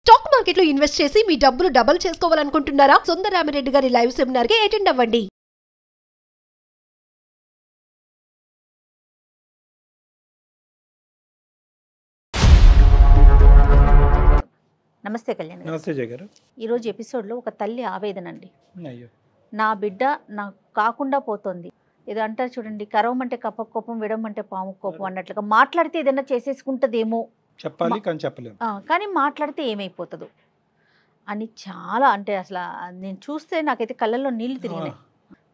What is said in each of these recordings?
Stock market లో invest చేసి మీ డబ్బులు డబుల్ చేసుకోవాలనుకుంటున్నారా? సుందరరామిరెడ్డి గారి లైవ్ సెమినార్ కి అటెండ్ అవ్వండి. నమస్తే కళ్యాణ్ గారు. నమస్తే జయ గారు. ఈరోజు ఎపిసోడ్లో ఒక తల్లి ఆవేదన అండి. అయ్యో, నా బిడ్డ నాకు కాకుండా పోతుంది. ఏదో అంటారు చూడండి, కరవమంటే కప్ప కోపం, విడమంటే పాము కోపం అన్నట్లుగా మాట్లాడితే ఏదైనా చేసేసుకుంటుందేమో, చెప్పాలి కానీ చెప్పలేము, కానీ మాట్లాడితే ఏమైపోతుందో అని చాలా, అంటే అసలు నేను చూస్తే నాకైతే కళ్ళల్లో నీళ్లు తిరిగినాయి.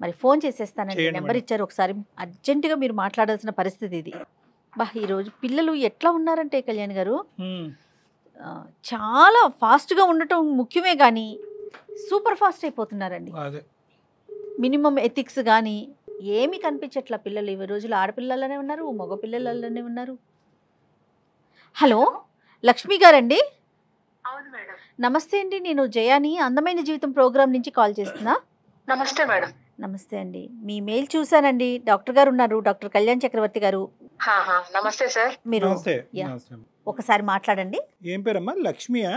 మరి ఫోన్ చేసేస్తానండి, నెంబర్ ఇచ్చారు, ఒకసారి అర్జెంటుగా మీరు మాట్లాడాల్సిన పరిస్థితి ఇది. ఈరోజు పిల్లలు ఎట్లా ఉన్నారంటే కళ్యాణ్ గారు, చాలా ఫాస్ట్గా ఉండటం ముఖ్యమే కానీ సూపర్ ఫాస్ట్ అయిపోతున్నారండి. మినిమం ఎథిక్స్ కానీ ఏమీ కనిపించట్లా. పిల్లలు ఈ రోజులు ఆడపిల్లలనే ఉన్నారు, మగ పిల్లలనే ఉన్నారు. హలో, లక్ష్మి గారండి? అవును మేడం. నమస్తే అండి, నేను జయాని అందమైన జీవితం ప్రోగ్రామ్ నుంచి కాల్ చేస్తున్నా. నమస్తే మేడం. నమస్తే అండి, మీ మెయిల్ చూసానండి. డాక్టర్ గారు ఉన్నారు, డాక్టర్ కళ్యాణ్ చక్రవర్తి గారు. నమస్తే సార్. మీరు నమస్తే. ఒకసారి మాట్లాడండి. ఏం పేరమ్మా? లక్ష్మియా?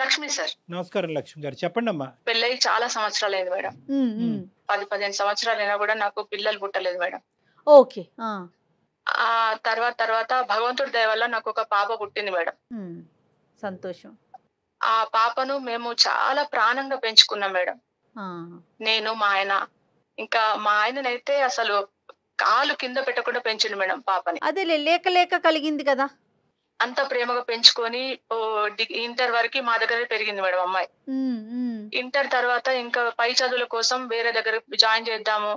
లక్ష్మి సార్. నమస్కారం లక్ష్మి గారు, చెప్పండి అమ్మా. పెళ్ళై చాలా సంవత్సరాలు అయింది మేడం. 10-15 సంవత్సరాలు అయినా కూడా నాకు పిల్లలు పుట్టలేదు మేడం. ఓకే. ఆ తర్వాత భగవంతుడి దయ వల్ల నాకు ఒక పాప పుట్టింది మేడం. సంతోషం. ఆ పాపను మేము చాలా ప్రాణంగా పెంచుకున్నాం మేడం. నేను, మా ఆయన, ఇంకా మా ఆయననైతే అసలు కాలు కింద పెట్టకుండా పెంచిండు మేడం పాపని. అదే లేక లేక కలిగింది కదా, అంత ప్రేమగా పెంచుకొని ఇంటర్ వరకు మా దగ్గరే పెరిగింది మేడం అమ్మాయి. ఇంటర్ తర్వాత ఇంకా పై చదువుల కోసం వేరే దగ్గర జాయిన్ చేద్దాము,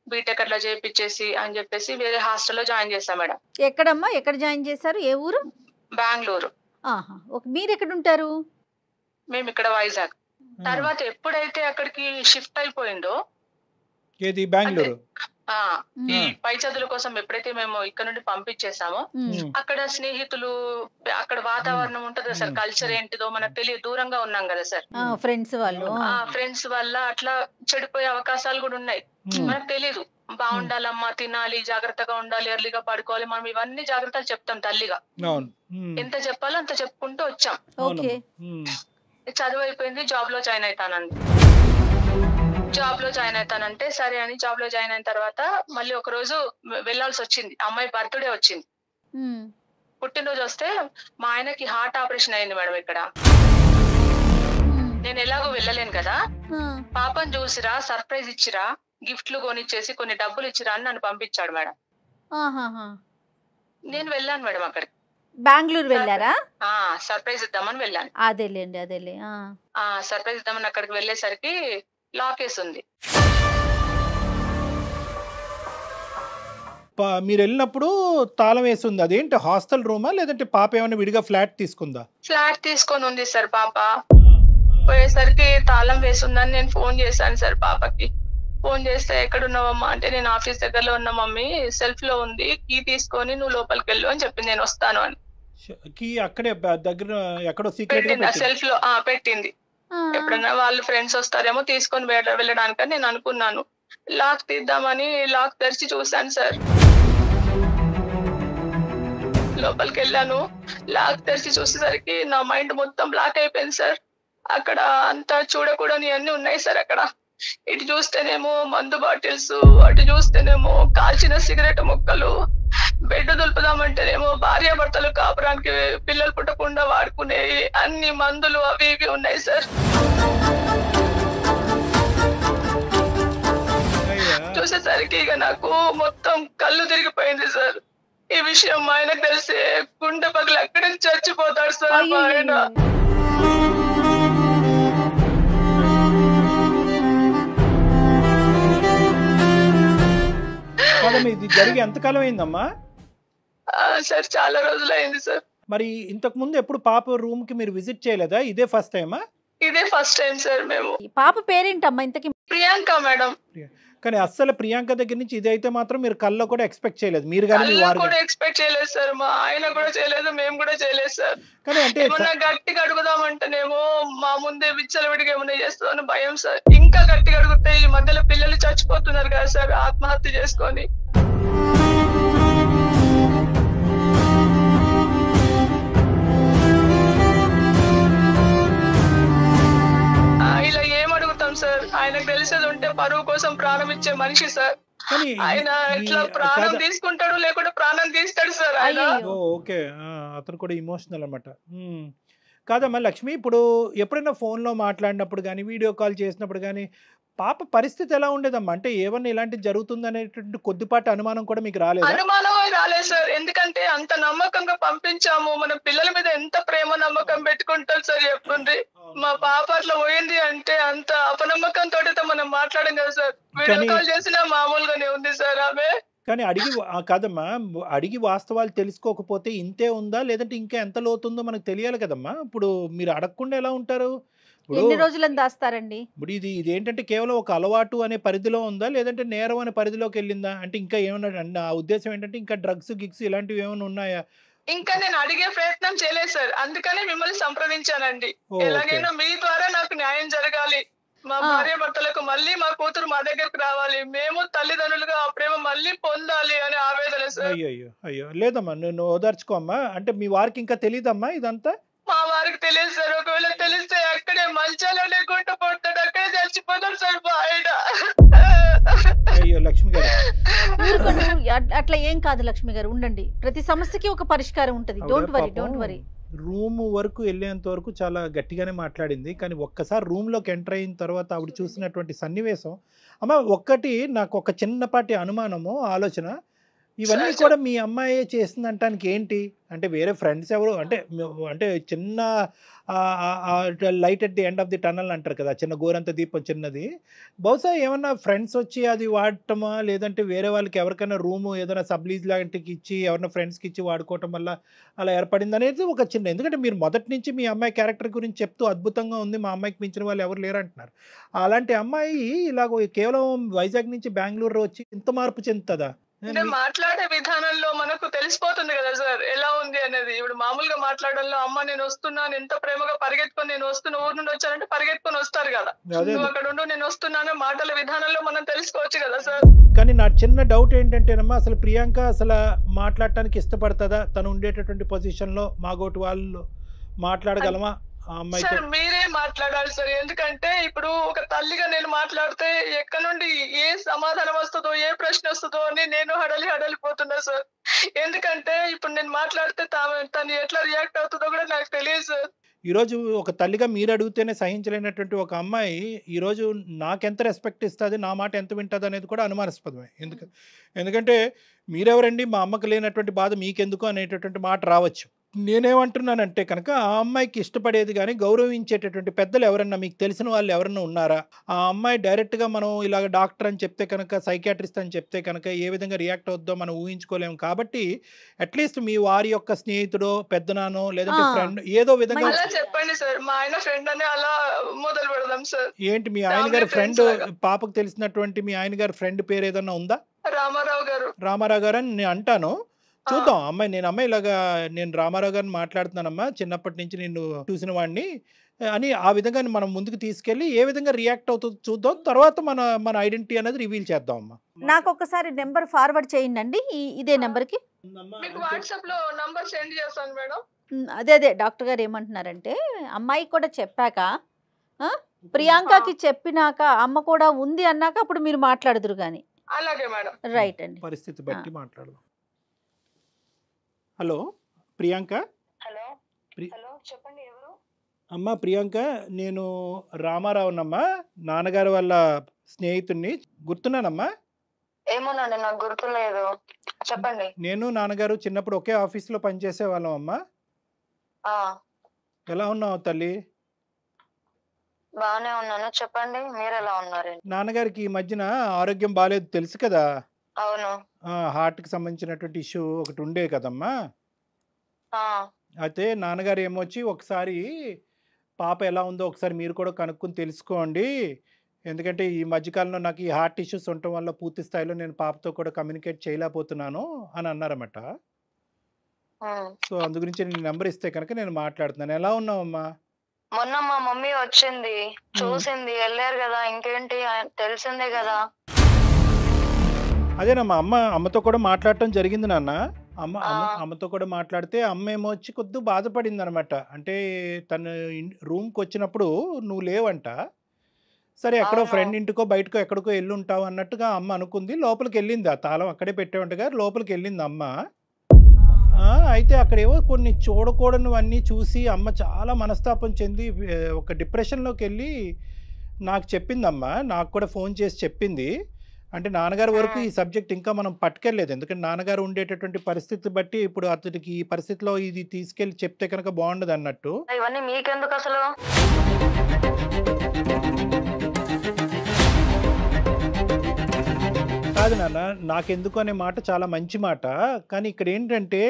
బీటెక్ అట్లా చేయించేసి అని చెప్పేసి వేరే హాస్టల్లో జాయిన్ చేస్తాం మేడం. ఎక్కడమ్మా, ఎక్కడ జాయిన్ చేశారు? ఏ ఊరు? బెంగళూరు. మీరు ఎక్కడ ఉంటారు? మేము ఇక్కడ వైజాగ్. తర్వాత ఎప్పుడైతే అక్కడికి షిఫ్ట్ అయిపోయిందో, ఏది బెంగళూరు, ఈ పై చదువుల కోసం ఎప్పుడైతే మేము ఇక్కడ నుండి పంపించేసామో, అక్కడ స్నేహితులు, అక్కడ వాతావరణం ఉంటది సార్, కల్చర్ ఏంటిదో మనకు తెలియదు, దూరంగా ఉన్నాం కదా సార్. ఫ్రెండ్స్ ఫ్రెండ్స్ వల్ల అట్లా చెడిపోయే అవకాశాలు కూడా ఉన్నాయి. మనకు తెలీదు. బాగుండాలమ్మా, తినాలి, జాగ్రత్తగా ఉండాలి, ఎర్లీగా పడుకోవాలి, మనం ఇవన్నీ జాగ్రత్తలు చెప్తాం తల్లిగా. ఎంత చెప్పాలో అంత చెప్పుకుంటూ వచ్చాం. చదువు అయిపోయింది, జాబ్ లో జాయిన్ అవుతానండి. జాబ్ లో జాయిన్ అవుతానంటే సరే అని జాబ్ లో జాయిన్ అయిన తర్వాత మళ్ళీ ఒక రోజు వెళ్లాల్సి వచ్చింది. అమ్మాయి బర్త్డే వచ్చింది, పుట్టినరోజు వస్తే మా ఆయనకి హార్ట్ ఆపరేషన్ అయింది మేడం ఇక్కడ. నేను ఎలాగో వెళ్ళలేను కదా, పాపను చూసిరా, సర్ప్రైజ్ ఇచ్చిరా, గిఫ్ట్లు కొనిచ్చేసి కొన్ని డబ్బులు ఇచ్చిరా అని నన్ను పంపించాడు మేడం. నేను వెళ్ళాను మేడం అక్కడికి. బెంగళూరు వెళ్ళారా? సర్ప్రైజ్ ఇద్దామని వెళ్ళాను. అదేలే. సర్ప్రైజ్ ఇద్దామని అక్కడికి వెళ్ళేసరికి లాక్ వేసి ఉంది. మీరు వెళ్ళినప్పుడు తాళం వేసి ఉంది. అదేంటి, హాస్టల్ రూమా లేదంటే పాప ఏమైనా విడిగా ఫ్లాట్ తీసుకుందా? ఫ్లాట్ తీసుకొని ఉంది సార్ పాప. పోయేసరికి తాళం వేసి ఉందని నేను ఫోన్ చేశాను సార్ పాపకి. ఫోన్ చేస్తే ఎక్కడున్నావమ్మా అంటే, నేను ఆఫీస్ దగ్గరలో ఉన్నా మమ్మీ, సెల్ఫ్ లో ఉంది, కీ తీసుకొని నువ్వు లోపలికి వెళ్ళు అని చెప్పింది. నేను వస్తాను అని. కీ అక్కడే దగ్గర ఎక్కడో సీక్రెట్ సెల్ఫ్ లో పెట్టింది. ఎప్పుడన్నా వాళ్ళు ఫ్రెండ్స్ వస్తారేమో తీసుకొని వెళ్ళడానికని నేను అనుకున్నాను. లాక్ తీద్దామని లాక్ తెరిచి చూసాను సార్. లోపలికి వెళ్ళాను, లాక్ తెరిచి చూసేసరికి నా మైండ్ మొత్తం బ్లాక్ అయిపోయింది సార్. అక్కడ అంతా చూడకూడని అన్ని ఉన్నాయి సార్. అక్కడ ఇటు చూస్తేనేమో మందు బాటిల్స్, అటు చూస్తేనేమో కాల్చిన సిగరెట్ ముక్కలు, బెడ్ దులుపుదామంటేనేమో భార్యాభర్తలు కాపురానికి పిల్లలు పుట్టకుండా వాడుకునే అన్ని మందులు అవి ఇవి ఉన్నాయి సార్. చూసేసరికి ఇక నాకు మొత్తం కళ్ళు తిరిగిపోయింది సార్. ఈ విషయం మా ఆయనకు తెలిసే గుండె పగిలి అక్కడి నుంచి చచ్చిపోతాడు సార్ మా ఆయన. ఇది జరిగి ఎంతకాలం అయిందమ్మా? సార్ చాలా రోజులు అయింది సార్. మరి ఇంతకు ముందు ఎప్పుడు పాప రూమ్ కి మీరు విజిట్ చేయలేదా? ఇదే ఫస్ట్ టైమా? ఇదే ఫస్ట్ టైం సార్. మేము పాప పేరేంటమ్మా ఇంతకి? ప్రియాంక మేడం. కానీ అస్సలు ప్రియాంక దగ్గర నుంచి ఇదైతే మాత్రం మీరు కల్లో కూడా ఎక్స్పెక్ట్ చేయలేదు. మీరు ఎక్స్పెక్ట్ చేయలేదు సార్, మా ఆయన కూడా చేయలేదు, మేము కూడా చేయలేదు సార్. కానీ అంటే ఏమన్నా గట్టిగా అడుగుదామంటేనేమో మా ముందే విచ్చలవిడిగా ఏమన్నా చేస్తామని భయం సార్. ఇంకా గట్టిగా అడిగితే ఈ మధ్యలో పిల్లలు చచ్చిపోతున్నారు కదా సార్ ఆత్మహత్య చేసుకొని. ఆయనకు తెలిసేది ఉంటే పరువు కోసం ప్రాణం ఇచ్చే మనిషి సార్. కానీ ఆయన ఇట్లా ప్రాణం తీసుకుంటాడు లేకుంటే ప్రాణం తీస్తాడు సార్ ఆయన. ఓకే, అతను కూడా ఇమోషనల్ అనమాట. కాదమ్మా లక్ష్మి, ఇప్పుడు ఎప్పుడైనా ఫోన్లో మాట్లాడినప్పుడు కానీ వీడియో కాల్ చేసినప్పుడు కానీ పాప పరిస్థితి ఎలా ఉండేదమ్మా? అంటే ఏమన్నా ఇలాంటిది జరుగుతుంది అనేటువంటి కొద్దిపాటి అనుమానం కూడా మీకు రాలేదు? అనుమానమే రాలేదు సార్, ఎందుకంటే అంత నమ్మకంగా పంపించాము. మన పిల్లల మీద ఎంత ప్రేమ నమ్మకం పెట్టుకుంటాం సార్ చెప్పండి. మా పాప అట్లా పోయింది అంటే అంత అపనమ్మకంతో మనం మాట్లాడం కదా సార్. వీడియో కాల్ చేసినా మామూలుగానే ఉంది సార్ ఆమె. కానీ కాదమ్మా, అడిగి వాస్తవాలు తెలుసుకోకపోతే ఇంతే ఉందా లేదంటే ఇంకా ఎంత లోతుందో మనకు తెలియాలి కదమ్మా. ఇప్పుడు మీరు అడగకుండా ఎలా ఉంటారు? ఎన్ని రోజులని దాస్తారండి? ఇప్పుడు ఇది ఏంటంటే కేవలం ఒక అలవాటు అనే పరిధిలో ఉందా లేదంటే నేరం అనే పరిధిలోకి వెళ్ళిందా? అంటే ఇంకా ఏమన్నా, నా ఉద్దేశం ఏంటంటే ఇంకా డ్రగ్స్ గిగ్స్ ఇలాంటివి ఏమైనా ఉన్నాయా? ఇంకా నేను అడిగే ప్రయత్నం చేయలేదు సార్, అందుకనే మిమ్మల్ని సంప్రదించానండి. ఎలాగైనా మీ ద్వారా నాకు న్యాయం జరగాలి. మా భార్య భర్తలకు మళ్ళీ మా కూతురు మా దగ్గరకు రావాలి, మేము తల్లిదండ్రులుగా ఆ ప్రేమ మళ్ళీ పొందాలి అనే ఆవేదన సార్. అయ్యో లేదమ్మా, నువ్వు ఓదార్చుకోమ్మా. అంటే మీ వారికి ఇంకా తెలియదమ్మా ఇదంతా? మా వారికి తెలియదు సార్. ఒకవేళ తెలిస్తే అక్కడే మంచాలనే గుంట పడతాడు, అక్కడే చచ్చిపోతాడు సార్ ఆయన. అయ్యో లక్ష్మి గారు, అట్లా ఏం కాదు లక్ష్మి గారు, ఉండండి. ప్రతి సమస్యకి ఒక పరిష్కారం ఉంటుంది. Don't worry. రూమ్ వరకు వెళ్ళేంత వరకు చాలా గట్టిగానే మాట్లాడింది. కానీ ఒక్కసారి రూమ్లోకి ఎంటర్ అయిన తర్వాత ఆవిడ చూసినటువంటి సన్నివేశం, అమ్మ ఒక్కటి నాకు ఒక చిన్నపాటి అనుమానము, ఆలోచన, ఇవన్నీ కూడా మీ అమ్మాయే చేసిందంటానికి ఏంటి? అంటే వేరే ఫ్రెండ్స్ ఎవరు, అంటే చిన్న light at the end of the tunnel అంటారు కదా, చిన్న గోరంత దీపం చిన్నది. బహుశా ఏమన్నా ఫ్రెండ్స్ వచ్చి అది వాడటమా లేదంటే వేరే వాళ్ళకి ఎవరికైనా రూము ఏదైనా సబ్లీజ్ లాంటికి ఇచ్చి ఎవరైనా ఫ్రెండ్స్కి ఇచ్చి వాడుకోవటం వల్ల అలా ఏర్పడింది అనేది ఒక చిన్న, ఎందుకంటే మీరు మొదటి నుంచి మీ అమ్మాయి క్యారెక్టర్ గురించి చెప్తూ అద్భుతంగా ఉంది, మా అమ్మాయికి మించిన వాళ్ళు ఎవరు లేరు అంటున్నారు. అలాంటి అమ్మాయి ఇలాగ కేవలం వైజాగ్ నుంచి బెంగళూరు వచ్చి ఇంత మార్పు చెందుతుందా? అంటే మాట్లాడే విధానంలో మనకు తెలిసిపోతుంది కదా సార్ ఎలా ఉంది అనేది. ఇప్పుడు మామూలుగా మాట్లాడంలో అమ్మ నేను వస్తున్నాను, ఎంత ప్రేమగా పరిగెత్తుకొని నేను వస్తున్నా, ఊరు నుండి వచ్చానంటే పరిగెత్తుకొని వస్తారు కదా, నువ్వు అక్కడ ఉండు నేను వస్తున్నాను, మాటల విధానంలో మనం తెలుసుకోవచ్చు కదా సార్. కానీ నా చిన్న డౌట్ ఏంటంటేనమ్మా, అసలు ప్రియాంక అసలు మాట్లాడటానికి ఇష్టపడతాదా? తను ఉండేటటువంటి పొజిషన్ లో మాగోటి వాళ్ళు మాట్లాడగలమా సార్? మీరే మాట్లాడాలి సార్, ఎందుకంటే ఇప్పుడు ఒక తల్లిగా నేను మాట్లాడితే ఎక్కడ నుండి ఏ సమాధానం వస్తుందో ఏ ప్రశ్న వస్తుందో అని నేను హడలిపోతున్నా సార్. ఎందుకంటే ఇప్పుడు నేను మాట్లాడితే తను ఎట్లా రియాక్ట్ అవుతుందో కూడా నాకు తెలియదు సార్. ఈరోజు ఒక తల్లిగా మీరు అడిగితేనే సహించలేనటువంటి ఒక అమ్మాయి ఈరోజు నాకెంత రెస్పెక్ట్ ఇస్తుంది, నా మాట ఎంత వింటుంది అనేది కూడా అనుమానాస్పదమే. ఎందుకంటే మీరెవరండి, మా అమ్మకు లేనటువంటి బాధ మీకెందుకు అనేటటువంటి మాట రావచ్చు. నేనేమంటున్నానంటే కనుక ఆ అమ్మాయికి ఇష్టపడేది కానీ గౌరవించేటటువంటి పెద్దలు ఎవరన్నా మీకు తెలిసిన వాళ్ళు ఎవరన్నా ఉన్నారా? ఆ అమ్మాయి డైరెక్ట్గా మనం ఇలాగ డాక్టర్ అని చెప్తే కనుక, సైకియాట్రిస్ట్ అని చెప్తే కనుక ఏ విధంగా రియాక్ట్ అవుద్దో మనం ఊహించుకోలేము. కాబట్టి అట్లీస్ట్ మీ వారి యొక్క స్నేహితుడో పెద్దనానో లేదంటే ఫ్రెండ్ ఏదో విధంగా చెప్పండి సార్. మా ఆయన ఫ్రెండ్ అని అలా మొదలు పెడదాం సార్. ఏంటి మీ ఆయన గారి ఫ్రెండ్, పాపకు తెలిసినటువంటి మీ ఆయన గారి ఫ్రెండ్ పేరు ఏదన్నా ఉందా? రామారావు గారు అని నేను అంటాను. చూద్దాం అమ్మాయి, నేను రామారావు గారిని మాట్లాడుతున్నానమ్మా, చిన్నప్పటి నుంచి నేను చూసిన వాడిని అని ఆ విధంగా మనం ముందుకు తీసుకెళ్ళి ఏ విధంగా రియాక్ట్ అవుతుందో చూద్దాం. తర్వాత మన ఐడెంటిటీ అనేది రివీల్ చేద్దాం అమ్మా. నాకు ఒకసారి నెంబర్ ఫార్వర్డ్ చేయండి ఇదే నెంబర్కి. వాట్సాప్ లో నంబర్ సెండ్ చేస్తాను మేడం. అదే డాక్టర్ గారు ఏమంటున్నారంటే, అమ్మాయికి కూడా చెప్పాక ప్రియాంకకి చెప్పినాక అమ్మ కూడా ఉంది అన్నాక అప్పుడు మీరు మాట్లాడుదురు కానీ. అలాగే మేడం. రైట్ అండి, పరిస్థితి బట్టి మాట్లాడదాం. హలో ప్రియాంక. హలో చెప్పండి ఎవరు? అమ్మా ప్రియాంక, నేను రామారావునమ్మా, నాన్నగారు వాళ్ళ స్నేహితుడిని. గుర్తున్నానమ్మా? ఏమోనండి నాకు గుర్తులేదు, చెప్పండి. నేను నాన్నగారు చిన్నప్పుడు ఒకే ఆఫీస్లో పనిచేసే వాళ్ళం అమ్మా. ఎలా ఉన్నావు తల్లి? బాగానే ఉన్నాను, చెప్పండి మీరు ఎలా ఉన్నారు? నాన్నగారికి ఈ మధ్యన ఆరోగ్యం బాగాలేదు తెలుసు కదా. అవును. హార్ట్కి సంబంధించినటువంటి ఇష్యూ ఒకటి ఉండే కదమ్మా. అయితే నాన్నగారు ఏమొచ్చి ఒకసారి పాప ఎలా ఉందో ఒకసారి మీరు కూడా కనుక్కొని తెలుసుకోండి, ఎందుకంటే ఈ మధ్యకాలంలో నాకు ఈ హార్ట్ ఇష్యూస్ ఉండటం వల్ల పూర్తి స్థాయిలో నేను పాపతో కూడా కమ్యూనికేట్ చేయలేకపోతున్నాను అని అన్నారన్నమాట. సో అందు గురించి నేను నెంబర్ ఇస్తే కనుక నేను మాట్లాడుతున్నాను. ఎలా ఉన్నావమ్మా? మొన్న మా మమ్మీ వచ్చింది, చూసింది, వెళ్ళారు కదా, ఇంకేంటి తెలిసిందే కదా. అదేనమ్మా, అమ్మతో కూడా మాట్లాడటం జరిగింది నాన్న. అమ్మతో కూడా మాట్లాడితే అమ్మ ఏమో వచ్చి కొద్దిగా బాధపడింది అనమాట. అంటే తను రూమ్కి వచ్చినప్పుడు నువ్వు లేవంట. సరే ఎక్కడో అవును. ఫ్రెండ్ ఇంటికో బయటకో ఎక్కడికో వెళ్ళి ఉంటావు అన్నట్టుగా అమ్మ అనుకుంది. లోపలికి వెళ్ళింది, ఆ తాళం అక్కడే పెట్టేవంటగా లోపలికి వెళ్ళింది అమ్మ. అయితే అక్కడేవో కొన్ని చూడకూడనివన్నీ చూసి అమ్మ చాలా మనస్తాపం చెంది ఒక డిప్రెషన్లోకి వెళ్ళి నాకు చెప్పిందమ్మ. నాకు కూడా ఫోన్ చేసి చెప్పింది. అంటే నాన్నగారి వరకు ఈ సబ్జెక్ట్ ఇంకా మనం పట్టుకెళ్ళలేదు. ఎందుకంటే నాన్నగారు ఉండేటటువంటి పరిస్థితి బట్టి ఇప్పుడు అతడికి ఈ పరిస్థితిలో ఇది తీసుకెళ్ళి చెప్తే కనుక బాగుండదు అన్నట్టు. ఇవన్నీ మీకెందుకు అసలు? కాదు నాన్న, నాకెందుకు అనే మాట చాలా మంచి మాట. కానీ ఇక్కడ ఏంటంటే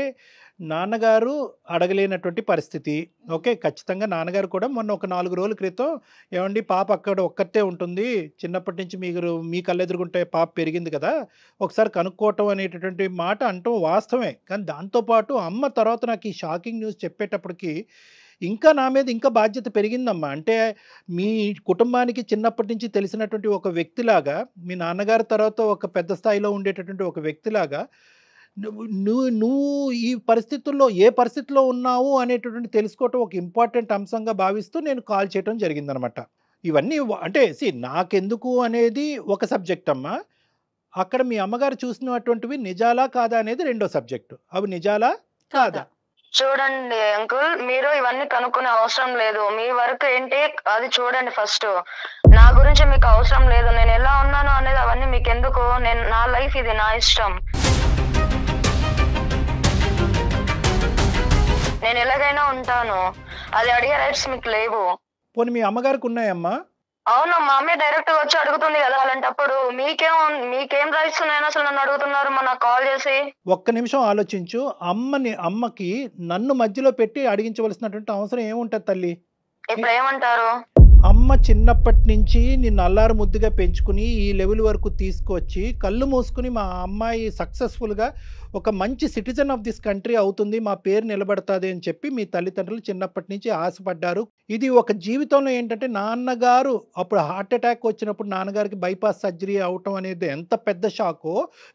నాన్నగారు అడగలేనటువంటి పరిస్థితి. ఓకే, ఖచ్చితంగా నాన్నగారు కూడా మొన్న ఒక 4 రోజుల క్రితం ఏమండి పాప అక్కడ ఒక్కతే ఉంటుంది, చిన్నప్పటి నుంచి మీరు మీ కళ్ళెదురుగుంటే పాప పెరిగింది కదా, ఒకసారి కనుక్కోవటం అనేటటువంటి మాట అంటాం వాస్తవమే. కానీ దాంతోపాటు అమ్మ తర్వాత నాకు ఈ షాకింగ్ న్యూస్ చెప్పేటప్పటికి ఇంకా నా మీద ఇంకా బాధ్యత పెరిగిందమ్మా. అంటే మీ కుటుంబానికి చిన్నప్పటి నుంచి తెలిసినటువంటి ఒక వ్యక్తిలాగా, మీ నాన్నగారి తర్వాత ఒక పెద్ద స్థాయిలో ఉండేటటువంటి ఒక వ్యక్తిలాగా నువ్వు ఈ పరిస్థితుల్లో ఏ పరిస్థితిలో ఉన్నావు అనేటటువంటి తెలుసుకోవటం ఒక ఇంపార్టెంట్ అంశంగా భావిస్తూ నేను కాల్ చేయటం జరిగిందనమాట. ఇవన్నీ అంటే నాకెందుకు అనేది ఒక సబ్జెక్ట్ అమ్మా. అక్కడ మీ అమ్మగారు చూసినటువంటివి నిజాలా కాదా అనేది రెండో సబ్జెక్టు. అవి నిజాలా కాదా? చూడండి అంకుల్, మీరు ఇవన్నీ కనుక్కునే అవసరం లేదు. మీ వర్క్ ఏంటి అది చూడండి ఫస్ట్. నా గురించి మీకు అవసరం లేదు. నేను ఎలా ఉన్నాను అనేది అవన్నీ మీకు ఎందుకు? నా లైఫ్ ఇది, నా ఇష్టం. నేను ఎలాగైనా ఉంటాను. అది అడిగే రైట్స్ మీకు లేవు. పోనీ మీ అమ్మగారికి ఉన్నాయమ్మా? అవును, మా అమ్మే డైరెక్ట్ వచ్చి అడుగుతుంది కదా. అలాంటప్పుడు మీకేం రైట్స్ ఉన్నాయని అసలు నన్ను అడుగుతున్నారు నాకు కాల్ చేసి? ఒక్క నిమిషం ఆలోచించు. అమ్మకి నన్ను మధ్యలో పెట్టి అడిగించవలసినటువంటి అవసరం ఏముంటది తల్లి? ఇప్పుడు ఏమంటారు? అమ్మ చిన్నప్పటి నుంచి నిన్ను అల్లారు ముద్దుగా పెంచుకుని ఈ లెవెల్ వరకు తీసుకొచ్చి కళ్ళు మూసుకుని మా అమ్మాయి సక్సెస్ఫుల్గా ఒక మంచి సిటిజన్ ఆఫ్ దిస్ కంట్రీ అవుతుంది, మా పేరు నిలబడుతుంది అని చెప్పి మీ తల్లిదండ్రులు చిన్నప్పటి నుంచి ఆశపడ్డారు. ఇది ఒక జీవితంలో ఏంటంటే నాన్నగారు అప్పుడు హార్ట్ అటాక్ వచ్చినప్పుడు నాన్నగారికి బైపాస్ సర్జరీ అవటం అనేది ఎంత పెద్ద షాకో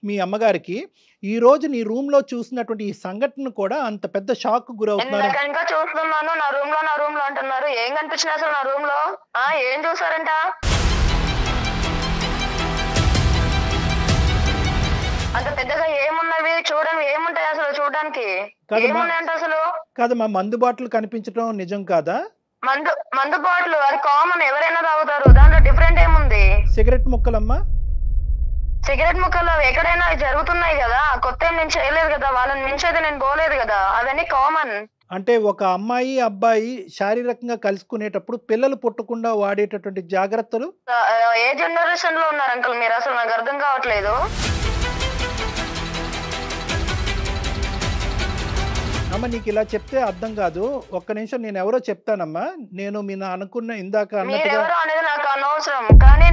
మీ అమ్మగారికి, ఈ రోజు నీ రూమ్ లో చూసినటువంటి ఈ సంఘటన కూడా అంత పెద్ద షాక్ గురవుతున్నారు. చూస్తున్నాను నా రూమ్ లో అంటున్నారు. ఏం కనిపించింది అసలు నా రూమ్ లో? ఏం చూసారంట? అంత పెద్దగా ఏమున్నవి చూడండి, ఏముంటాయి అసలు చూడడానికి? ఏమున్నాయంట అసలు? కాదమ్మా, మందు బాటిల్ కనిపించడం నిజం కాదా? మందు బాటిల్ అది కామన్, ఎవరైనా తాగుతారు. దాంట్లో డిఫరెంట్ ఏముంది? సిగరెట్ ముక్కలమ్మా? సిగరెట్ ముక్కలు ఎక్కడైనా జరుగుతున్నాయి కదా, కొత్త ఏం నేను చేయలేదు కదా, వాళ్ళని మించి అయితే నేను పోలేదు కదా, అవన్నీ కామన్. అంటే ఒక అమ్మాయి అబ్బాయి శారీరకంగా కలుసుకునేటప్పుడు పిల్లలు పుట్టకుండా వాడేటటువంటి జాగ్రత్తలు ఏ జనరేషన్ లో ఉన్నారు అంకుల్ మీరు? అసలు నాకు అర్థం కావట్లేదు. అమ్మ నీకు ఇలా చెప్తే అర్థం కాదు. ఒక్క నిమిషం, నేను ఎవరో చెప్తానమ్మా. నేను మీ అనుకున్న ఇందాక అన్నట్టుగా నాకు అనవసరం, కానీ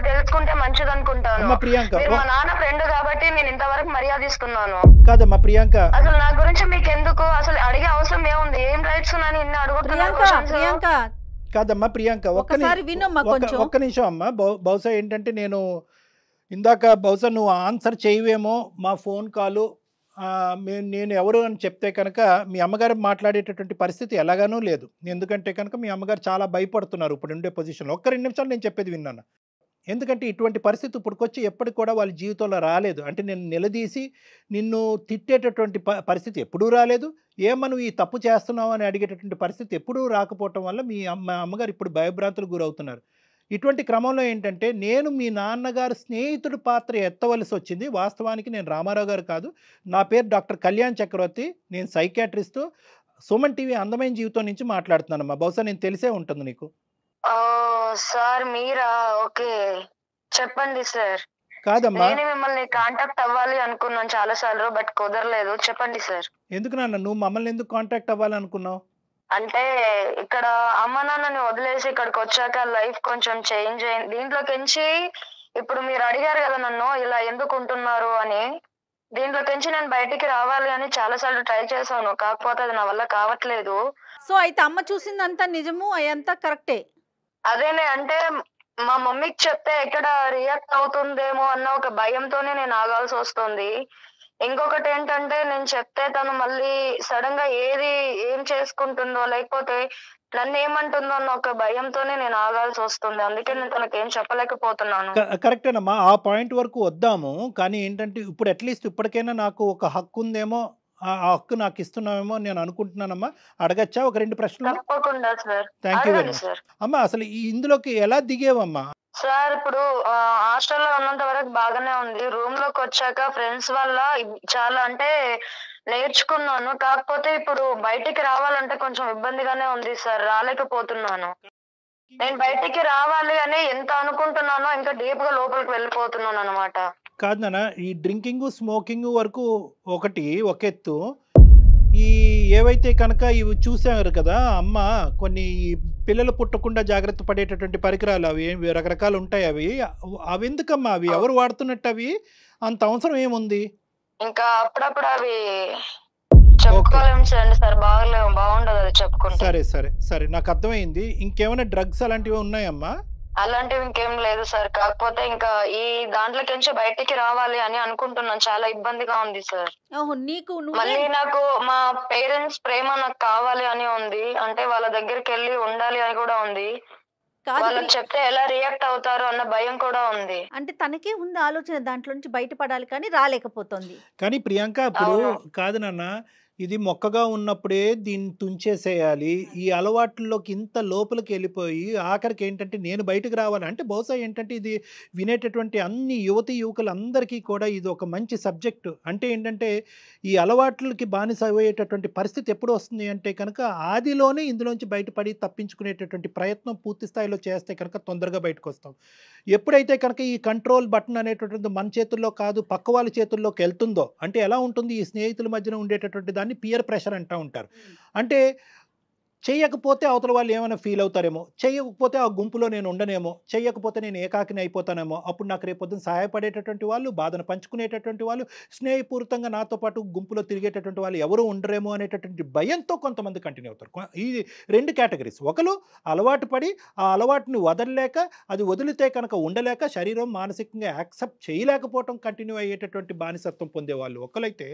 తెలుసుకుంటే మంచిది అనుకుంటాను. అమ్మ ప్రియాంక, మా నాన్న ఫ్రెండ్ కాబట్టి నేను ఇంతవరకు మర్యాద ఇస్తున్నాను. కాదమ్మా ప్రియాంక, అసలు నా గురించి మీకు ఎందుకు? అసలు అడిగే అవసరం ఏముంది? ఏం రైట్స్ ఉన్నాయని ఇన్ని అడుగుతున్నాను. కాదమ్మా ప్రియాంక, ఒక్క నిమిషం అమ్మా. బహుశా ఏంటంటే నేను ఇందాక బహుశా నువ్వు ఆన్సర్ చేయవేమో మా ఫోన్ కాలు నేను ఎవరు అని చెప్తే కనుక మీ అమ్మగారు మాట్లాడేటటువంటి పరిస్థితి ఎలాగానూ లేదు. ఎందుకంటే కనుక మీ అమ్మగారు చాలా భయపడుతున్నారు ఇప్పుడు ఉండే పొజిషన్లో. ఒక్క 2 నిమిషాలు నేను చెప్పేది విన్నాను. ఎందుకంటే ఇటువంటి పరిస్థితి ఇప్పటికొచ్చి ఎప్పటికి కూడా వాళ్ళ జీవితంలో రాలేదు. అంటే నేను నిలదీసి నిన్ను తిట్టేటటువంటి పరిస్థితి ఎప్పుడూ రాలేదు. ఏమను ఈ తప్పు చేస్తున్నావు అని అడిగేటటువంటి పరిస్థితి ఎప్పుడూ రాకపోవటం వల్ల మీ అమ్మగారు ఇప్పుడు భయభ్రాంతులకు గురవుతున్నారు. ఇటువంటి క్రమంలో ఏంటంటే నేను మీ నాన్నగారు స్నేహితుడి పాత్ర ఎత్తవలసి వచ్చింది. వాస్తవానికి నేను రామారావు గారు కాదు, నా పేరు డాక్టర్ కళ్యాణ్ చక్రవర్తి, నేను సైకాట్రిస్టు, సుమన్ టీవీ అందమైన జీవితం నుంచి మాట్లాడుతున్నానమ్మా. బహుశా నేను తెలిసే ఉంటుంది నీకు. సార్ మీరా? ఓకే చెప్పండి సార్. కాదమ్మా, నేను మిమ్మల్ని కాంటాక్ట్ అవ్వాలి అనుకున్నాను చాలా సార్లు, బట్ కుదరలేదు. చెప్పండి సార్. ఎందుకు నాన్న నువ్వు మమ్మల్ని ఎందుకు కాంటాక్ట్ అవ్వాలనుకున్నావు? అంటే ఇక్కడ అమ్మ నాన్నని వదిలేసి ఇక్కడికి వచ్చాక లైఫ్ కొంచెం చేంజ్ అయింది. దీంట్లోకించి ఇప్పుడు మీరు అడిగారు కదా నన్ను ఇలా ఎందుకు ఉంటున్నారు అని, దీంట్లోకించి నేను బయటికి రావాలి అని చాలా సార్లు ట్రై చేశాను, కాకపోతే అది నా వల్ల కావట్లేదు. సో అయితే అమ్మ చూసిందంతా నిజము, అదంతా కరెక్టే? అదేనే, అంటే మా మమ్మీకి చెప్తే ఎక్కడ రియాక్ట్ అవుతుందేమో అన్న ఒక భయంతోనే నేను ఆగాల్సి వస్తుంది. ఇంకొకటి ఏంటంటే నేను చెప్తే తను మళ్ళీ సడన్ గా ఏం చేసుకుంటుందో లేకపోతే నన్ను ఏమంటుందో అన్న ఒక భయంతోనే నేను ఆగాల్సి వస్తుంది. అందుకే నేను తనకి ఏం చెప్పలేకపోతున్నాను. కరెక్టేనమ్మా, ఆ పాయింట్ వరకు వద్దాము. కానీ ఏంటంటే ఇప్పుడు అట్లీస్ట్ ఇప్పటికైనా నాకు ఒక హక్కు ఉందేమో, ఆ హక్కు నాకు ఇస్తున్నామేమో నేను అనుకుంటున్నానమ్మా. అడగచ్చా ఒక 2 ప్రశ్నలు? తప్పకుండా సార్. థ్యాంక్ యూ వెరీ అడగండి మచ్. సార్. అమ్మా అసలు ఇందులోకి ఎలా దిగేవమ్మా? సార్ ఇప్పుడు హాస్టల్లో ఉన్నంత వరకు బాగానే ఉంది. రూమ్ లోకి వచ్చాక ఫ్రెండ్స్ వల్ల చాలా అంటే నేర్చుకున్నాను. కాకపోతే ఇప్పుడు బయటికి రావాలంటే కొంచెం ఇబ్బందిగానే ఉంది సార్, రాలేకపోతున్నాను. నేను బయటికి రావాలి అని ఎంత అనుకుంటున్నానో ఇంకా డీప్ గా లోపలికి వెళ్ళిపోతున్నాను అనమాట. కాదు నాన్న, ఈ డ్రింకింగ్ స్మోకింగ్ వరకు ఒక ఎత్తు, ఈ ఏవైతే కనుక ఇవి చూసారు కదా అమ్మ, కొన్ని పిల్లలు పుట్టకుండా జాగ్రత్త పడేటటువంటి పరికరాలు అవి రకరకాలు ఉంటాయి. అవి ఎందుకమ్మా? అవి ఎవరు వాడుతున్నట్టు? అవి అంత అవసరం ఏముంది? ఇంకా అప్పుడప్పుడు అవి చెప్పుకోలేము సార్, బాగుండదు అది చెప్పుకుంటే. సరే సరే సరే, నాకు అర్థమైంది. ఇంకేమైనా డ్రగ్స్ అలాంటివి ఉన్నాయమ్మా? అలాంటివి ఇంకేం లేదు సార్. కాకపోతే ఇంకా ఈ దాంట్లోకించి బయటికి రావాలి అని అనుకుంటున్నాను. చాలా ఇబ్బందిగా ఉంది సార్. మళ్ళీ నాకు మా పేరెంట్స్ ప్రేమ నాకు కావాలి అని ఉంది. అంటే వాళ్ళ దగ్గరికి వెళ్ళి ఉండాలి అని కూడా ఉంది. వాళ్ళకి చెప్తే ఎలా రియాక్ట్ అవుతారు అన్న భయం కూడా ఉంది. అంటే తనకే ఉంది ఆలోచన దాంట్లో నుంచి బయటపడాలి, కానీ రాలేకపోతుంది. కానీ ప్రియాంక, ఇప్పుడు కాదు నాన్న, ఇది మొక్కగా ఉన్నప్పుడే దీన్ని తుంచేసేయాలి. ఈ అలవాట్లలోకి ఇంత లోపలికి వెళ్ళిపోయి ఆఖరికి ఏంటంటే నేను బయటకు రావాలి అంటే, బహుశా ఏంటంటే ఇది వినేటటువంటి అన్ని యువతి యువకులందరికీ కూడా ఇది ఒక మంచి సబ్జెక్టు. అంటే ఏంటంటే ఈ అలవాట్లకి బానిస అయ్యేటటువంటి పరిస్థితి ఎప్పుడు వస్తుంది అంటే కనుక ఆదిలోనే ఇందులోంచి బయటపడి తప్పించుకునేటటువంటి ప్రయత్నం పూర్తి స్థాయిలో చేస్తే కనుక తొందరగా బయటకు వస్తాం. ఎప్పుడైతే కనుక ఈ కంట్రోల్ బటన్ అనేటటువంటి మన చేతుల్లో కాదు పక్క వాళ్ళ చేతుల్లోకి వెళ్తుందో, అంటే ఎలా ఉంటుంది, ఈ స్నేహితుల మధ్యన ఉండేటటువంటి దాన్ని పియర్ ప్రెషర్ అంటూ ఉంటారు. అంటే చేయకపోతే అవతల వాళ్ళు ఏమైనా ఫీల్ అవుతారేమో, చేయకపోతే ఆ గుంపులో నేను ఉండనేమో, చేయకపోతే నేను ఏకాకిని అయిపోతానేమో, అప్పుడు నాకు రేపొద్దున సహాయపడేటటువంటి వాళ్ళు, బాధను పంచుకునేటటువంటి వాళ్ళు, స్నేహపూరితంగా నాతో పాటు గుంపులో తిరిగేటటువంటి వాళ్ళు ఎవరు ఉండరేమో అనేటటువంటి భయంతో కొంతమంది కంటిన్యూ అవుతారు. ఈ 2 కేటగిరీస్. ఒకరు అలవాటు పడి ఆ అలవాటుని వదలలేక, అది వదిలితే కనుక ఉండలేక, శరీరం మానసికంగా యాక్సెప్ట్ చేయలేకపోవటం కంటిన్యూ అయ్యేటటువంటి బానిసత్వం పొందేవాళ్ళు ఒకరైతే,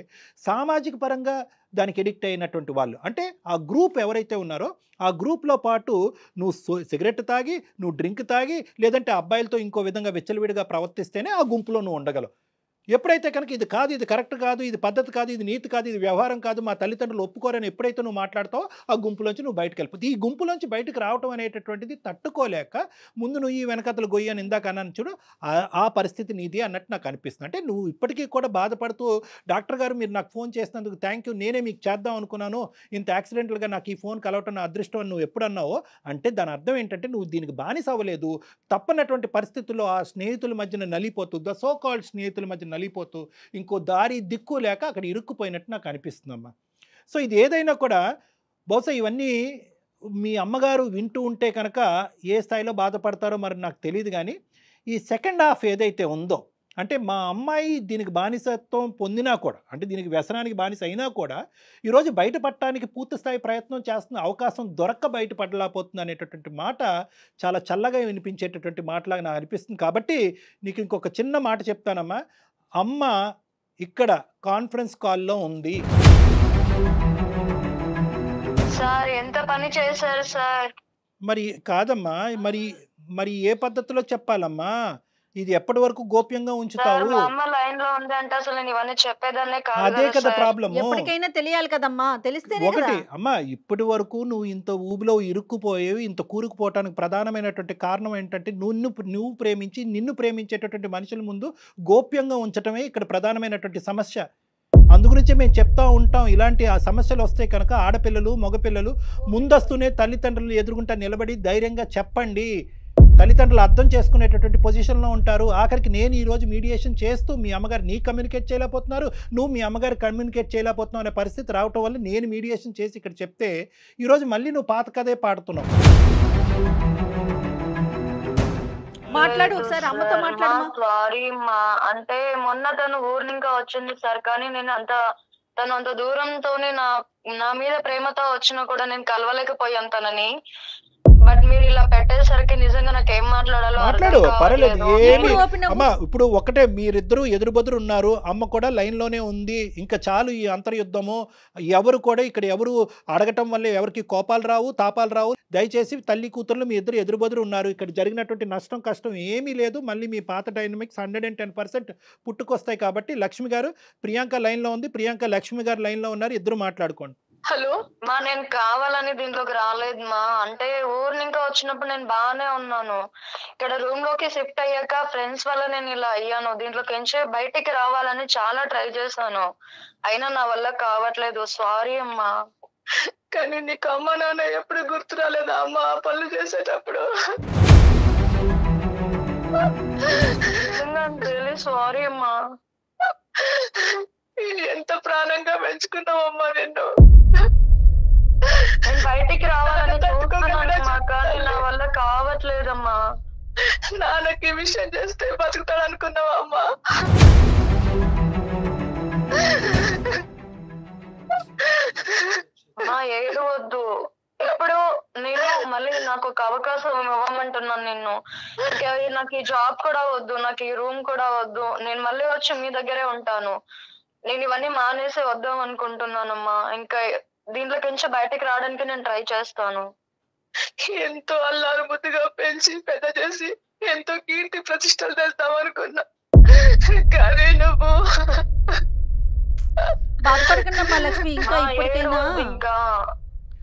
సామాజిక పరంగా దానికి ఎడిక్ట్ అయినటువంటి వాళ్ళు, అంటే ఆ గ్రూప్ ఎవరైతే ఉన్నారో ఆ గ్రూప్లో పాటు నువ్వు సిగరెట్ తాగి, నువ్వు డ్రింక్ తాగి, లేదంటే అబ్బాయిలతో ఇంకో విధంగా విచ్చలవిడిగా ప్రవర్తిస్తేనే ఆ గుంపులో నువ్వు ఉండగలవు. ఎప్పుడైతే కనుక ఇది కాదు, ఇది కరెక్ట్ కాదు, ఇది పద్ధతి కాదు, ఇది నీతి కాదు, ఇది వ్యవహారం కాదు, మా తల్లిదండ్రులు ఒప్పుకోరని ఎప్పుడైతే నువ్వు మాట్లాడతావో ఆ గుంపులోంచి నువ్వు బయటకు వెళ్ళిపోతావు. ఈ గుంపులోంచి బయటకు రావడం అనేటటువంటిది తట్టుకోలేక ముందు నువ్వు ఈ వెనకతలు గొయ్యి అని ఇందాక అన్నాను చూడు, ఆ పరిస్థితి నీది అన్నట్టు నాకు అనిపిస్తుంది. అంటే నువ్వు ఇప్పటికీ కూడా బాధపడుతూ, డాక్టర్ గారు మీరు నాకు ఫోన్ చేసినందుకు థ్యాంక్ యూ, నేనే మీకు చేద్దాం అనుకున్నాను, ఇంత యాక్సిడెంటల్గా నాకు ఈ ఫోన్ కలవటం నా అదృష్టం అని నువ్వు ఎప్పుడు అన్నావో, అంటే దాని అర్థం ఏంటంటే నువ్వు దీనికి బానిస అవ్వలేదు. తప్పనటువంటి పరిస్థితుల్లో ఆ స్నేహితుల మధ్యన నలిపోతూ, ద సో కాల్డ్ స్నేహితుల మధ్య నలిపోతూ, ఇంకో దారి దిక్కు లేక అక్కడ ఇరుక్కుపోయినట్టు నాకు అనిపిస్తుందమ్మా. సో ఇది ఏదైనా కూడా బహుశా ఇవన్నీ మీ అమ్మగారు వింటూ ఉంటే కనుక ఏ స్థాయిలో బాధపడతారో మరి నాకు తెలియదు. కానీ ఈ సెకండ్ హాఫ్ ఏదైతే ఉందో, అంటే మా అమ్మాయి దీనికి బానిసత్వం పొందినా కూడా, అంటే దీనికి వ్యసనానికి బానిస అయినా కూడా ఈరోజు బయటపడటానికి పూర్తి స్థాయి ప్రయత్నం చేస్తున్న, అవకాశం దొరక్క బయటపడలేకపోతుంది అనేటటువంటి మాట చాలా చల్లగా వినిపించేటటువంటి మాటలాగా నాకు అనిపిస్తుంది. కాబట్టి నీకు ఇంకొక చిన్న మాట చెప్తానమ్మా. అమ్మ ఇక్కడ కాన్ఫరెన్స్ కాల్లో ఉంది. సార్ ఎంత పని చేశారు సార్? మరి కాదమ్మా, మరి ఏ పద్ధతిలో చెప్పాలమ్మా? ఇది ఎప్పటి వరకు గోప్యంగా ఉంచుతావు? లైన్ లో ఉంది అంటే అసలు నేను ఇవన్నీ చెప్పేదాన్నే కాదు. అదే కదా ప్రాబ్లమ్. ఎప్పటికైనా తెలియాలి కదమ్మా, తెలిస్తేనే ఒకటి అమ్మా, ఇప్పటి వరకు నువ్వు ఇంత ఊబిలో ఇరుక్కుపోయేవి, ఇంత కూరుకుపోవటానికి ప్రధానమైనటువంటి కారణం ఏంటంటే నువ్వు ప్రేమించి నిన్ను ప్రేమించేటటువంటి మనుషుల ముందు గోప్యంగా ఉంచటమే ఇక్కడ ప్రధానమైనటువంటి సమస్య. అందుగురించే మేము చెప్తా ఉంటాం, ఇలాంటి ఆ సమస్యలు వస్తే కనుక ఆడపిల్లలు మగపిల్లలు ముందస్తునే తల్లిదండ్రులు ఎదురుగుంటా నిలబడి ధైర్యంగా చెప్పండి. తల్లిదండ్రులు అర్థం చేసుకునేటటువంటి పొజిషన్లో ఉంటారు. ఆఖరికి నేను ఈరోజు మీడియేషన్ చేస్తూ మీ అమ్మగారు నీ కమ్యూనికేట్ చేయలేకపోతున్నారు, నువ్వు మీ అమ్మగారు కమ్యూనికేట్ చేయలేకపోతున్నావు అనే పరిస్థితి రావటం వల్ల నేను మీడియేషన్ చేసి ఇక్కడ చెప్తే ఈరోజు మళ్ళీ నువ్వు పాత కథే పాడుతున్నావు. మాట్లాడు ఒకసారి, అమ్మతో మాట్లాడు. సారీ మా, అంటే మొన్న తను ఊరు ఇంకా వచ్చింది సార్, కానీ నేను తను అంత దూరంతోనే నా మీద ప్రేమతో వచ్చినా కూడా నేను కలవలేకపోయాను తనని. బట్ మీరు ఇలా పెట్టేసరికి నిజంగా నాకు ఏం మాట్లాడాలో మాట్లాడు, పర్లేదు, ఏమి open అవ్వు. అమ్మా. ఇప్పుడు ఒకటే, మీరిద్దరూ ఎదురుబెదురు ఉన్నారు, అమ్మ కూడా లైన్లోనే ఉంది, ఇంకా చాలు ఈ అంతర్యుద్ధము. ఎవరు కూడా ఇక్కడ ఎవరు అడగటం వల్ల ఎవరికి కోపాలు రావు, తాపాలు రావు. దయచేసి తల్లి కూతుర్లు మీ ఇద్దరు ఎదురుబెదురు ఉన్నారు, ఇక్కడ జరిగినటువంటి నష్టం కష్టం ఏమీ లేదు. మళ్ళీ మీ పాత డైనమిక్స్ 110% పుట్టుకొస్తాయి. కాబట్టి లక్ష్మి గారు, ప్రియాంక లైన్లో ఉంది, ప్రియాంక లక్ష్మి గారు లైన్లో ఉన్నారు, ఇద్దరు మాట్లాడుకోండి. హలో మా, నేను కావాలని దీంట్లోకి రాలేదు మా. అంటే ఊరు ఇంకా వచ్చినప్పుడు నేను బాగానే ఉన్నాను. ఇక్కడ రూమ్ లోకి షిఫ్ట్ అయ్యాక ఫ్రెండ్స్ వల్ల నేను ఇలా అయ్యాను. దీంట్లోకి ఎంచే బయటికి రావాలని చాలా ట్రై చేశాను, అయినా నా వల్ల కావట్లేదు. సారీ అమ్మా. కానీ నీకు అమ్మ నాన్న ఎప్పుడు గుర్తు రాలేదా అమ్మ ఆ పనులు చేసేటప్పుడు? సారీ అమ్మా. ఎంత ప్రాణంగా పెంచుకున్నావమ్మా నిన్ను. నేను బయటికి రావాలని చూస్తున్నానమ్మా, కానీ నా వల్ల కావట్లేదమ్మా. నాన్నకి విషయం చేస్తే బతుకుతాడు అనుకున్నావా అమ్మా? అమ్మా ఏడవద్దు. ఇప్పుడు నేను మళ్ళీ నాకు ఒక అవకాశం ఇవ్వమంటున్నాను నిన్ను. నాకు ఈ జాబ్ కూడా వద్దు, నాకు ఈ రూమ్ కూడా వద్దు. నేను మళ్ళీ వచ్చి మీ దగ్గరే ఉంటాను. నేను ఇవన్నీ మానేసి వద్దాం అనుకుంటున్నానమ్మా. ఇంకా దీంట్లోకి నుంచి బయటకు రావడానికి నేను ట్రై చేస్తాను. ఎంతో అల్లారు ముద్దుగా పెంచి పెద్ద చేసి ఎంతో కీర్తి ప్రతిష్టలు తెస్తావు అనుకున్నా, కానీ నువ్వు బాధపడకండి అమ్మా లక్ష్మి. ఇంకా ఇప్పటికైనా ఇంకా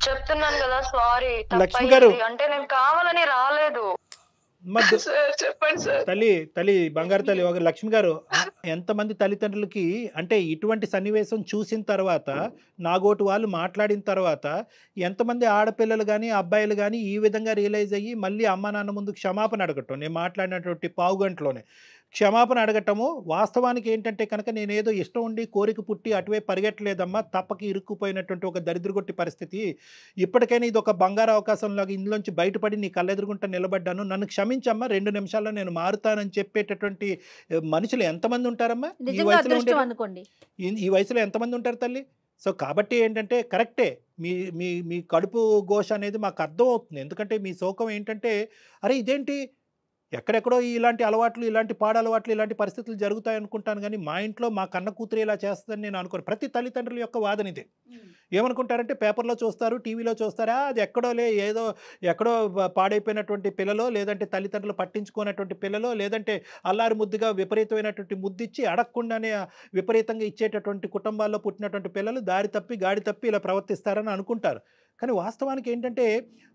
చెప్తున్నాను కదా, సారీ. లక్ష్మి గారు, అంటే నేను కావాలని రాలేదు. సార్ చెప్పండి సార్. తల్లి బంగారు తల్లి, ఒక లక్ష్మి గారు, ఎంతమంది తల్లిదండ్రులకి అంటే ఇటువంటి సన్నివేశం చూసిన తర్వాత, నాగోటి వాళ్ళు మాట్లాడిన తర్వాత, ఎంతమంది ఆడపిల్లలు కానీ అబ్బాయిలు కానీ ఈ విధంగా రియలైజ్ అయ్యి మళ్ళీ అమ్మా నాన్న ముందు క్షమాపణ అడగటం, నేను మాట్లాడినటువంటి పావు గంటలోనే క్షమాపణ అడగటము. వాస్తవానికి ఏంటంటే కనుక నేనేదో ఇష్టం ఉండి కోరిక పుట్టి అటువైపు పరిగెట్టలేదమ్మా, తప్పకి ఇరుక్కుపోయినటువంటి ఒక దరిద్రగొట్టి పరిస్థితి. ఇప్పటికైనా ఇది ఒక బంగారు అవకాశంలాగా ఇందులోంచి బయటపడి నీ కళ్ళెదురుగుంటా నిలబడ్డాను, నన్ను క్షమించమ్మా, 2 నిమిషాల్లో నేను మారుతానని చెప్పేటటువంటి మనుషులు ఎంతమంది ఉంటారమ్మా ఈ వయసులో అనుకోండి? ఈ వయసులో ఎంతమంది ఉంటారు తల్లి? సో కాబట్టి ఏంటంటే కరెక్టే, మీ మీ మీ కడుపు ఘోష అనేది మాకు అర్థం అవుతుంది. ఎందుకంటే మీ శోకం ఏంటంటే, అరే ఇదేంటి ఎక్కడెక్కడో ఇలాంటి అలవాట్లు, ఇలాంటి పాడలవాట్లు, ఇలాంటి పరిస్థితులు జరుగుతాయి అనుకుంటాను, కానీ మా ఇంట్లో మా కన్న కూతురు ఇలా చేస్తుందని నేను అనుకోను. ప్రతి తల్లిదండ్రుల యొక్క వాదన ఇదే. ఏమనుకుంటారంటే పేపర్లో చూస్తారు, టీవీలో చూస్తారా, అది ఎక్కడో పాడైపోయినటువంటి పిల్లలో, లేదంటే తల్లిదండ్రులు పట్టించుకున్నటువంటి పిల్లలో, లేదంటే అల్లారి ముద్దుగా విపరీతమైనటువంటి ముద్దిచ్చి అడగకుండానే విపరీతంగా ఇచ్చేటటువంటి కుటుంబాల్లో పుట్టినటువంటి పిల్లలు దారి తప్పి గాడి తప్పి ఇలా ప్రవర్తిస్తారని అనుకుంటారు. కానీ వాస్తవానికి ఏంటంటే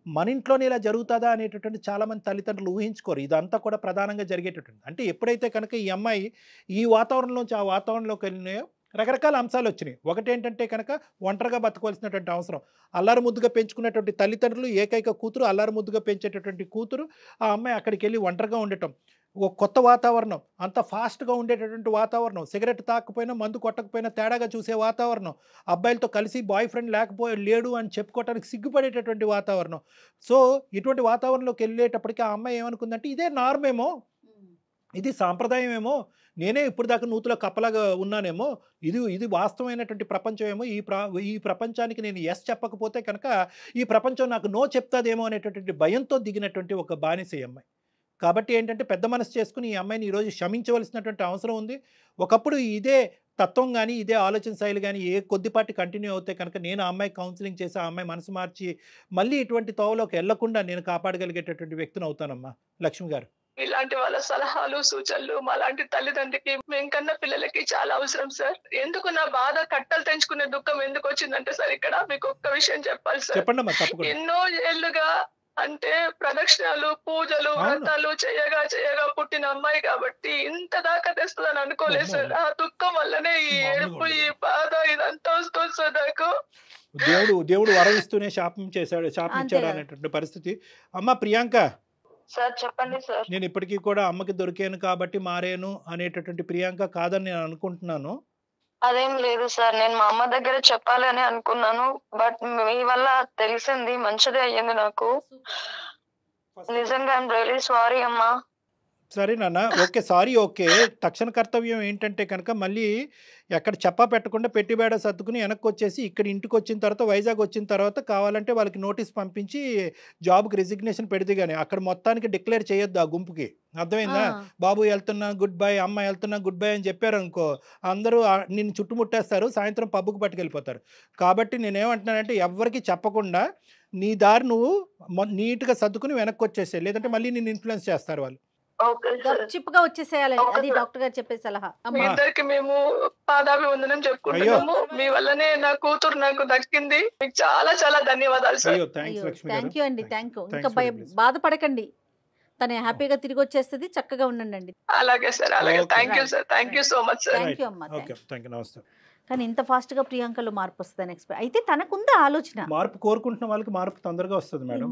మన ఇంట్లోనే ఇలా జరుగుతుందా అనేటటువంటి చాలామంది తల్లిదండ్రులు ఊహించుకోరు. ఇదంతా కూడా ప్రధానంగా జరిగేటటువంటి, అంటే ఎప్పుడైతే కనుక ఈ అమ్మాయి ఈ వాతావరణంలోంచి ఆ వాతావరణంలోకి వెళ్ళినాయో రకరకాల అంశాలు వచ్చినాయి. ఒకటేంటంటే కనుక ఒంటరిగా బతకవలసినటువంటి అవసరం, అల్లారు ముద్దుగా పెంచుకున్నటువంటి తల్లిదండ్రులు, ఏకైక కూతురు, అల్లారు ముద్దుగా పెంచేటటువంటి కూతురు, ఆ అమ్మాయి అక్కడికి వెళ్ళి ఒంటరిగా ఉండటం, ఒక కొత్త వాతావరణం, అంత ఫాస్ట్గా ఉండేటటువంటి వాతావరణం, సిగరెట్ తాకపోయినా మందు కొట్టకపోయినా తేడాగా చూసే వాతావరణం, అబ్బాయిలతో కలిసి బాయ్ ఫ్రెండ్ లేడు అని చెప్పుకోవడానికి సిగ్గుపడేటటువంటి వాతావరణం. సో ఇటువంటి వాతావరణంలోకి వెళ్ళేటప్పటికీ ఆ అమ్మాయి ఏమనుకుందంటే ఇదే నార్మేమో, ఇది సాంప్రదాయమేమో, నేనే ఇప్పుడు దాకా నూతులో కప్పలాగా ఉన్నానేమో, ఇది వాస్తవమైనటువంటి ప్రపంచమేమో, ఈ ప్రపంచానికి నేను ఎస్ చెప్పకపోతే కనుక ఈ ప్రపంచం నాకు నో చెప్తాదేమో అనేటటువంటి భయంతో దిగినటువంటి ఒక బానిస అమ్మాయి. కాబట్టి ఏంటంటే పెద్ద మనసు చేసుకుని ఈ అమ్మాయిని ఈరోజు క్షమించవలసినటువంటి అవసరం ఉంది. ఒకప్పుడు ఇదే తత్వం కానీ ఇదే ఆలోచన శైలి కానీ కొద్దిపాటి కంటిన్యూ అవుతే కనుక నేను ఆ అమ్మాయి కౌన్సిలింగ్ చేసి ఆ అమ్మాయి మనసు మార్చి మళ్ళీ ఇటువంటి తోవలోకి వెళ్లకుండా నేను కాపాడగలిగేటటువంటి వ్యక్తిని అవుతానమ్మా. లక్ష్మి గారు, ఇలాంటి వాళ్ళ సలహాలు సూచనలు మాలాంటి తల్లిదండ్రికి మేము కన్నా పిల్లలకి చాలా అవసరం సార్. ఎందుకు నా బాధ కట్టలు తెంచుకునే దుఃఖం ఎందుకు వచ్చిందంటే సార్, ఇక్కడ మీకు ఒక్క విషయం చెప్పాలి సార్. చెప్పండమ్మా, తప్పకుండా. ఎన్నో ఏళ్లుగా అంటే ప్రదక్షిణాలు, పూజలు, వ్రతాలు చేయగా పుట్టిన అమ్మాయి కాబట్టి ఇంత దాకా తెస్తుందని అనుకోలేదు సార్. ఆ దుఃఖం వల్లనే ఈ ఏడుపు, ఈ బాధ ఇదంతా వస్తుంది సార్ నాకు. దేవుడు వరవిస్తూనే శాపించాడు అనేటువంటి పరిస్థితి. అమ్మ ప్రియాంక సార్ చెప్పండి సార్. నేను ఇప్పటికీ కూడా అమ్మకి దొరికాను కాబట్టి మారేను అనేటటువంటి ప్రియాంక కాదని నేను అనుకుంటున్నాను. అదేం లేదు సార్, నేను మా అమ్మ దగ్గర చెప్పాలని అనుకున్నాను, బట్ మీ వల్ల తెలిసింది, మంచిదే అయ్యింది నాకు. నిజంగా ఐఎమ్ రియలీ సారీ అమ్మా. సరే నాన్న, ఓకే, సారీ, ఓకే. తక్షణ కర్తవ్యం ఏంటంటే కనుక మళ్ళీ ఎక్కడ చెప్పా పెట్టకుండా పెట్టిబేడ సర్దుకుని వెనక్కి వచ్చేసి ఇక్కడ ఇంటికి వచ్చిన తర్వాత, వైజాగ్ వచ్చిన తర్వాత కావాలంటే వాళ్ళకి నోటీస్ పంపించి జాబ్కి రిజిగ్నేషన్ పెడితే కానీ అక్కడ మొత్తానికి డిక్లేర్ చేయొద్దు ఆ గుంపుకి. అర్థమైందా? బాబు వెళ్తున్నా గుడ్ బై, అమ్మ వెళ్తున్నా గుడ్ బై అని చెప్పారు అనుకో, అందరూ నిన్ను చుట్టుముట్టేస్తారు, సాయంత్రం పబ్బుకు పట్టుకెళ్ళిపోతారు. కాబట్టి నేనేమంటున్నానంటే ఎవరికి చెప్పకుండా నీ దారి నువ్వు నీట్గా సర్దుకుని వెనక్కి వచ్చేసే, లేదంటే మళ్ళీ నిన్ను ఇన్ఫ్లుయెన్స్ చేస్తారు వాళ్ళు. చిప్పుగా వచ్చేసేయాలని, అది డాక్టర్ గారు చెప్పే సలహా. మీ ఇద్దరికి మేము పాదాభివందనం చెప్పుకుంటున్నాము. మీ వల్లనే నా కూతురు నాకు దక్కింది. మీకు చాలా చాలా ధన్యవాదాలు సార్. థ్యాంక్ యూ అండి, థ్యాంక్ యూ. ఇంకా బాధపడకండి, తను హ్యాపీగా తిరిగి వచ్చేస్తుంది. చక్కగా ఉండండి. అలాగే సార్, అలాగే. Thank you sir, thank you so much sir. Thank you అమ్మా. నమస్తే. కానీ ఇంత ఫాస్ట్ గా ప్రియాంకలో మార్పు వస్తుందని ఎక్స్పెక్ట్ అయితే తనకుందా ఆలోచన? మార్పు కోరుకుంటున్న వాళ్ళకి మార్పు తొందరగా వస్తుంది మేడం.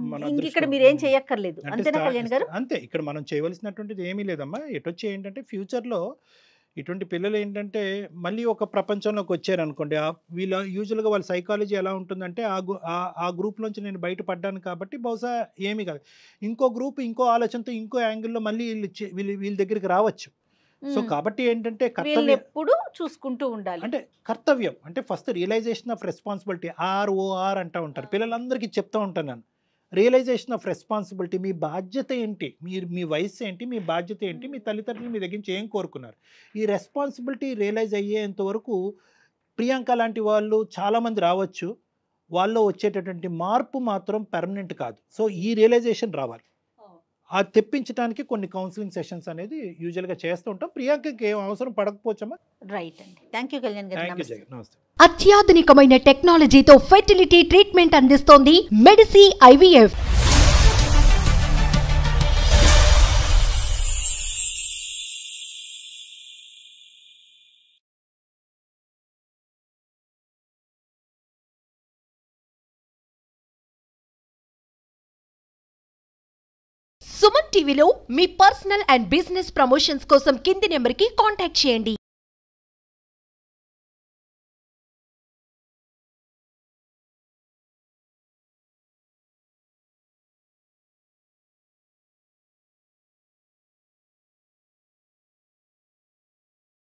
ఇక్కడ మీరేం చేయక్కర్లేదు, అంతేనా కళ్యాణ్ గారు? అంతే, ఇక్కడ మనం చేయవలసినటువంటిది ఏమీ లేదమ్మా. ఎటొచ్చి ఏంటంటే ఫ్యూచర్లో ఇటువంటి పిల్లలు ఏంటంటే మళ్ళీ ఒక ప్రపంచంలోకి వచ్చారనుకోండి, వీళ్ళ యూజువల్గా వాళ్ళ సైకాలజీ ఎలా ఉంటుందంటే ఆ గ్రూప్లోంచి నేను బయటపడ్డాను కాబట్టి బహుశా ఏమీ కాదు, ఇంకో గ్రూప్ ఇంకో ఆలోచనతో ఇంకో యాంగిల్లో మళ్ళీ వీళ్ళ దగ్గరికి రావచ్చు. సో కాబట్టి ఏంటంటే కర్తవ్యం ఎప్పుడు చూసుకుంటూ ఉండాలి. అంటే కర్తవ్యం అంటే first realization of responsibility, ROR అంటూ ఉంటారు పిల్లలందరికీ చెప్తూ ఉంటాను నేను. రియలైజేషన్ ఆఫ్ రెస్పాన్సిబిలిటీ, మీ బాధ్యత ఏంటి, మీ వయసు ఏంటి, మీ బాధ్యత ఏంటి, మీ తల్లిదండ్రులు మీ దగ్గర నుంచి ఏం కోరుకున్నారు, ఈ రెస్పాన్సిబిలిటీ రియలైజ్ అయ్యేంత వరకు ప్రియాంక లాంటి వాళ్ళు చాలామంది రావచ్చు, వాళ్ళు వచ్చేటటువంటి మార్పు మాత్రం పర్మనెంట్ కాదు. సో ఈ రియలైజేషన్ రావాలి. అది తెప్పించడానికి కొన్ని కౌన్సిలింగ్ సెషన్స్ అనేది యూజువల్గా చేస్తూ ఉంటాం. ప్రియాంకకి ఏం అవసరం పడకపోవచ్చమ్మా. రైట్ అండి, థ్యాంక్ యూ కళ్యాణ్ గారు. నమస్తే. అత్యాధునికమైన టెక్నాలజీతో ఫెర్టిలిటీ ట్రీట్మెంట్ అందిస్తోంది మెడిసి IVF. సుమన్ టీవీలో మీ పర్సనల్ అండ్ బిజినెస్ ప్రమోషన్స్ కోసం కింది నెంబర్కి కాంటాక్ట్ చేయండి.